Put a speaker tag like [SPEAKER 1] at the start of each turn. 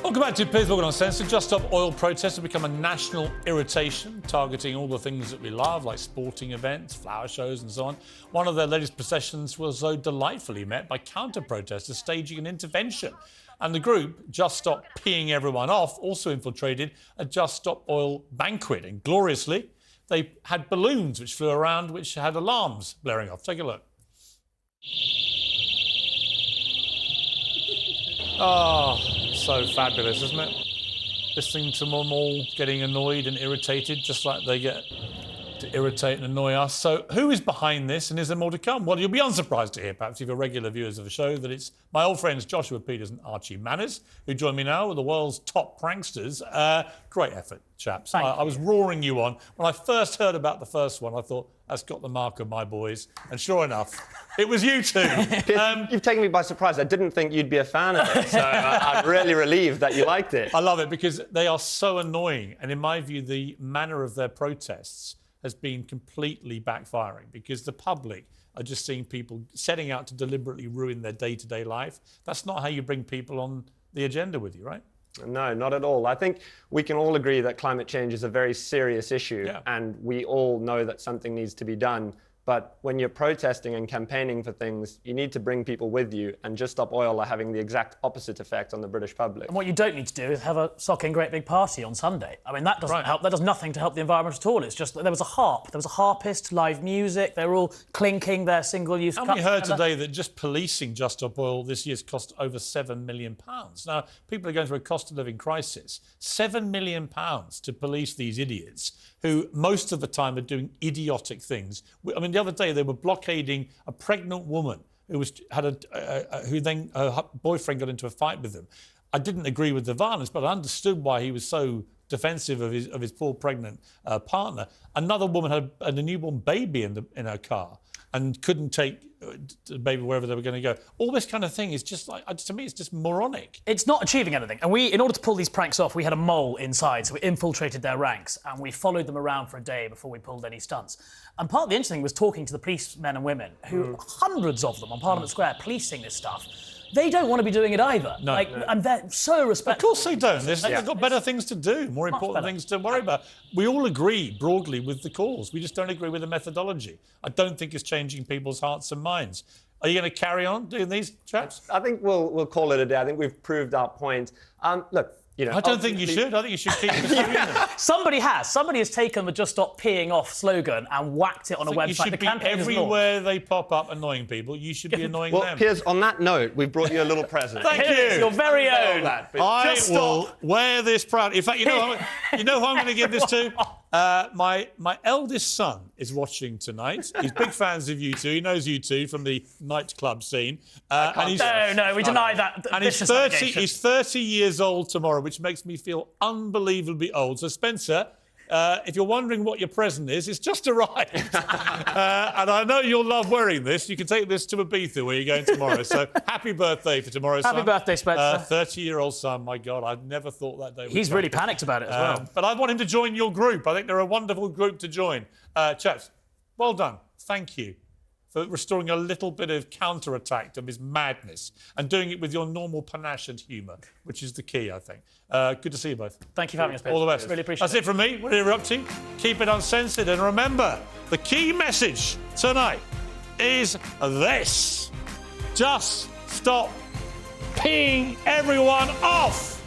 [SPEAKER 1] Welcome back to Piers Morgan Uncensored. Just Stop Oil protests have become a national irritation, targeting all the things that we love, like sporting events, flower shows and so on. One of their latest processions was so delightfully met by counter-protesters staging an intervention. And the group, Just Stop Peeing Everyone Off, also infiltrated a Just Stop Oil banquet. And gloriously, they had balloons which flew around, which had alarms blaring off. Take a look. Oh, so fabulous, isn't it? Listening to them all getting annoyed and irritated, just like they get to irritate and annoy us. So who is behind this, and is there more to come? Well, you'll be unsurprised to hear, perhaps if you're regular viewers of the show, that it's my old friends Joshua Pieters and Archie Manners, who join me now with the world's top pranksters. Great effort, chaps. I was roaring you on. When I first heard about the first one, I thought, that's got the mark of my boys. And sure enough, it was you two.
[SPEAKER 2] You've taken me by surprise. I didn't think you'd be a fan of it, so I'm really relieved that you liked it.
[SPEAKER 1] I love it because they are so annoying. And in my view, the manner of their protests has been completely backfiring because the public are just seeing people setting out to deliberately ruin their day-to-day life. That's not how you bring people on the agenda with you, right?
[SPEAKER 2] No, not at all. I think we can all agree that climate change is a very serious issue, and we all know that something needs to be done. But when you're protesting and campaigning for things, you need to bring people with you, and Just Stop Oil are having the exact opposite effect on the British public.
[SPEAKER 3] And what you don't need to do is have a socking great big party on Sunday. I mean, that doesn't help. That does nothing to help the environment at all. It's just that there was a harp, there was a harpist, live music, they were all clinking their single-use cups.
[SPEAKER 1] And we heard today that just policing Just Stop Oil this year's cost over £7 million. Now, people are going through a cost of living crisis. £7 million to police these idiots who most of the time are doing idiotic things. I mean, the other day they were blockading a pregnant woman who who then her boyfriend got into a fight with them. I didn't agree with the violence, but I understood why he was so defensive of his poor pregnant partner. Another woman had a newborn baby in her car and couldn't take the baby wherever they were going to go. All this kind of thing is just like, to me, it's just moronic.
[SPEAKER 3] It's not achieving anything. And in order to pull these pranks off, we had a mole inside, so we infiltrated their ranks and we followed them around for a day before we pulled any stunts. And part of the interesting thing was talking to the policemen and women, who hundreds of them on Parliament Square policing this stuff. They don't want to be doing it either.
[SPEAKER 1] No.
[SPEAKER 3] And they're so respectful.
[SPEAKER 1] Of course they don't. They've got better things to do, more important things to worry about. We all agree broadly with the cause. We just don't agree with the methodology. I don't think it's changing people's hearts and minds. Are you going to carry on doing these, chaps?
[SPEAKER 2] I think we'll call it a day. I think we've proved our point. Look, you know,
[SPEAKER 1] I don't think you should. I think you should keep pursuing it.
[SPEAKER 3] Somebody has taken the Just Stop Peeing Off slogan and whacked it on a website.
[SPEAKER 1] You should be everywhere they pop up annoying people. You should be annoying them.
[SPEAKER 2] Well, Piers, on that note, we've brought you a little present.
[SPEAKER 1] Thank you.
[SPEAKER 3] Your very own.
[SPEAKER 1] I will wear this proud. In fact, you know who I'm going to give this to? My eldest son is watching tonight. He's big fans of you two. He knows you two from the nightclub scene.
[SPEAKER 3] No, we deny that.
[SPEAKER 1] And he's 30 years old tomorrow, which makes me feel unbelievably old. So, Spencer, if you're wondering what your present is, it's just arrived. And I know you'll love wearing this. You can take this to Ibiza where you're going tomorrow. So happy birthday for tomorrow, son.
[SPEAKER 3] Happy birthday, Spencer.
[SPEAKER 1] 30-year-old son, my God, I never thought that day would
[SPEAKER 3] He's
[SPEAKER 1] come.
[SPEAKER 3] really panicked about it as well.
[SPEAKER 1] But I want him to join your group. I think they're a wonderful group to join. Chaps, well done. Thank you for restoring a little bit of counterattack to his madness and doing it with your normal panache and humour, which is the key, I think. Good to see you both.
[SPEAKER 3] Thank you for having us, Piers.
[SPEAKER 1] All the best.
[SPEAKER 3] Really appreciate it.
[SPEAKER 1] That's it from me. Whatever you're up to, keep it uncensored. And remember, the key message tonight is this. Just stop peeing everyone off.